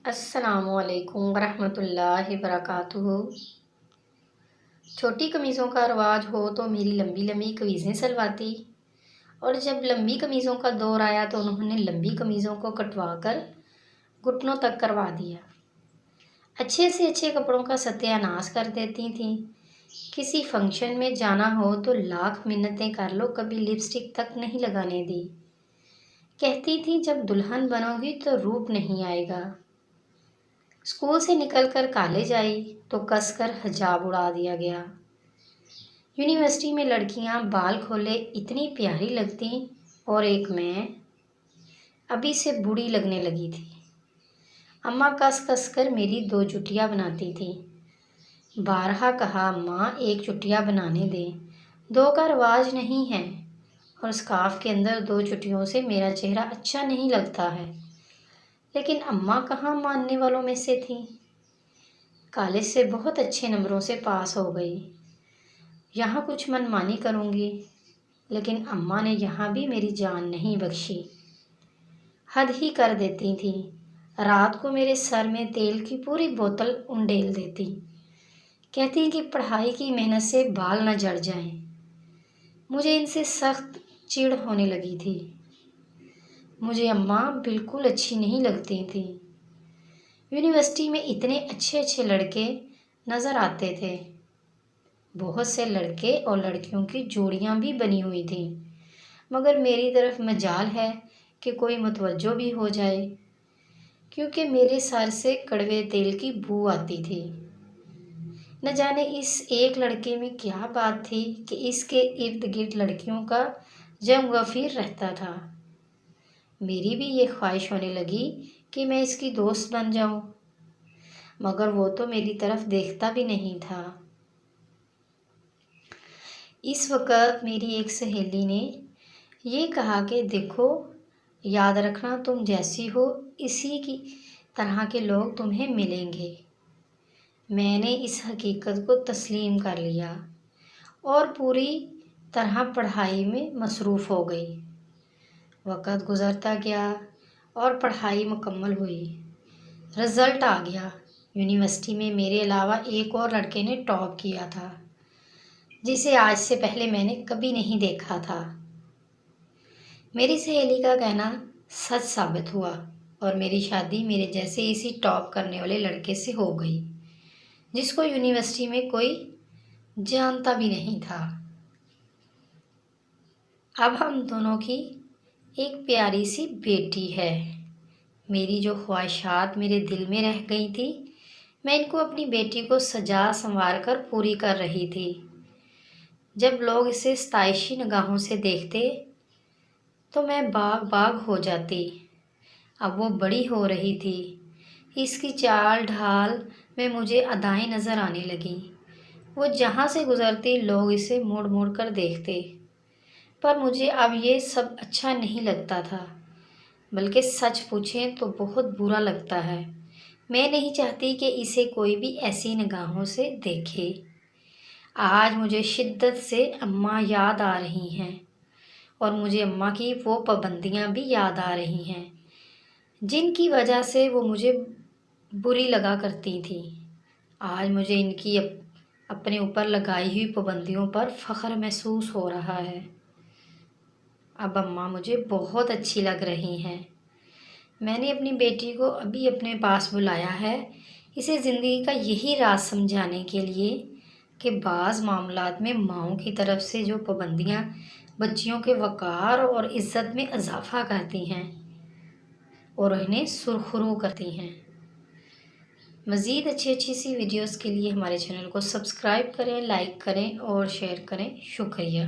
السلام علیکم ورحمۃ اللہ وبرکاتہ۔ چھوٹی قمیضوں کا رواج ہو تو میری لمبی لمبی قمیضیں سلواتی، اور جب لمبی قمیضوں کا دور آیا تو انہوں نے لمبی قمیضوں کو کٹوا کر گھٹنوں تک کروا دیا۔ اچھے سے اچھے کپڑوں کا ستیہ ناش کر دیتی تھیں۔ کسی فنکشن میں جانا ہو تو لاکھ منتیں کر لو، کبھی لپسٹک تک نہیں لگانے دی۔ کہتی تھی جب دلہن بنو گی تو روپ نہیں آئے گا۔ اسکول سے نکل کر کالج آئی تو کس کر حجاب اڑا دیا گیا۔ یونیورسٹی میں لڑکیاں بال کھولے اتنی پیاری لگتی، اور ایک میں ابھی سے بوڑھی لگنے لگی تھی۔ اماں کس کس کر میری 2 چٹیاں بناتی تھی۔ بارہا کہا ماں ایک چٹیا بنانے دے، 2 کا رواج نہیں ہے، اور اسکارف کے اندر 2 چٹیوں سے میرا چہرہ اچھا نہیں لگتا ہے۔ لیکن اماں کہاں ماننے والوں میں سے تھیں۔ کالج سے بہت اچھے نمبروں سے پاس ہو گئی۔ یہاں کچھ من مانی کروں گی، لیکن اماں نے یہاں بھی میری جان نہیں بخشی۔ حد ہی کر دیتی تھیں، رات کو میرے سر میں تیل کی پوری بوتل انڈیل دیتی، کہتی کہ پڑھائی کی محنت سے بال نہ جڑ جائیں۔ مجھے ان سے سخت چڑ ہونے لگی تھی۔ مجھے اماں بالکل اچھی نہیں لگتی تھیں۔ یونیورسٹی میں اتنے اچھے اچھے لڑکے نظر آتے تھے، بہت سے لڑکے اور لڑکیوں کی جوڑیاں بھی بنی ہوئی تھیں، مگر میری طرف مجال ہے کہ کوئی متوجہ بھی ہو جائے، کیونکہ میرے سر سے کڑوے تیل کی بو آتی تھی۔ نہ جانے اس ایک لڑکے میں کیا بات تھی کہ اس کے ارد گرد لڑکیوں کا جم غفیر رہتا تھا۔ میری بھی یہ خواہش ہونے لگی کہ میں اس کی دوست بن جاؤں، مگر وہ تو میری طرف دیکھتا بھی نہیں تھا۔ اس وقت میری ایک سہیلی نے یہ کہا کہ دیکھو، یاد رکھنا تم جیسی ہو اسی کی طرح کے لوگ تمہیں ملیں گے۔ میں نے اس حقیقت کو تسلیم کر لیا اور پوری طرح پڑھائی میں مصروف ہو گئی۔ وقت گزرتا گیا اور پڑھائی مکمل ہوئی۔ رزلٹ آ گیا۔ یونیورسٹی میں میرے علاوہ ایک اور لڑکے نے ٹاپ کیا تھا، جسے آج سے پہلے میں نے کبھی نہیں دیکھا تھا۔ میری سہیلی کا کہنا سچ ثابت ہوا، اور میری شادی میرے جیسے اسی ٹاپ کرنے والے لڑکے سے ہو گئی، جس کو یونیورسٹی میں کوئی جانتا بھی نہیں تھا۔ اب ہم دونوں کی ایک پیاری سی بیٹی ہے۔ میری جو خواہشات میرے دل میں رہ گئی تھی، میں ان کو اپنی بیٹی کو سجا سنوار کر پوری کر رہی تھی۔ جب لوگ اسے ستائشی نگاہوں سے دیکھتے تو میں باغ باغ ہو جاتی۔ اب وہ بڑی ہو رہی تھی، اس کی چال ڈھال میں مجھے ادائیں نظر آنے لگیں۔ وہ جہاں سے گزرتی لوگ اسے مڑ مڑ کر دیکھتے، پر مجھے اب یہ سب اچھا نہیں لگتا تھا، بلکہ سچ پوچھیں تو بہت برا لگتا ہے۔ میں نہیں چاہتی کہ اسے کوئی بھی ایسی نگاہوں سے دیکھے۔ آج مجھے شدت سے اماں یاد آ رہی ہیں، اور مجھے اماں کی وہ پابندیاں بھی یاد آ رہی ہیں جن کی وجہ سے وہ مجھے بری لگا کرتی تھیں۔ آج مجھے ان کی اپنے اوپر لگائی ہوئی پابندیوں پر فخر محسوس ہو رہا ہے۔ اب اماں مجھے بہت اچھی لگ رہی ہیں۔ میں نے اپنی بیٹی کو ابھی اپنے پاس بلایا ہے، اسے زندگی کا یہی راز سمجھانے کے لیے کہ بعض معاملات میں ماؤں کی طرف سے جو پابندیاں بچیوں کے وقار اور عزت میں اضافہ کرتی ہیں اور انہیں سرخرو کرتی ہیں۔ مزید اچھی سی ویڈیوز کے لیے ہمارے چینل کو سبسکرائب کریں، لائک کریں اور شیئر کریں۔ شکریہ۔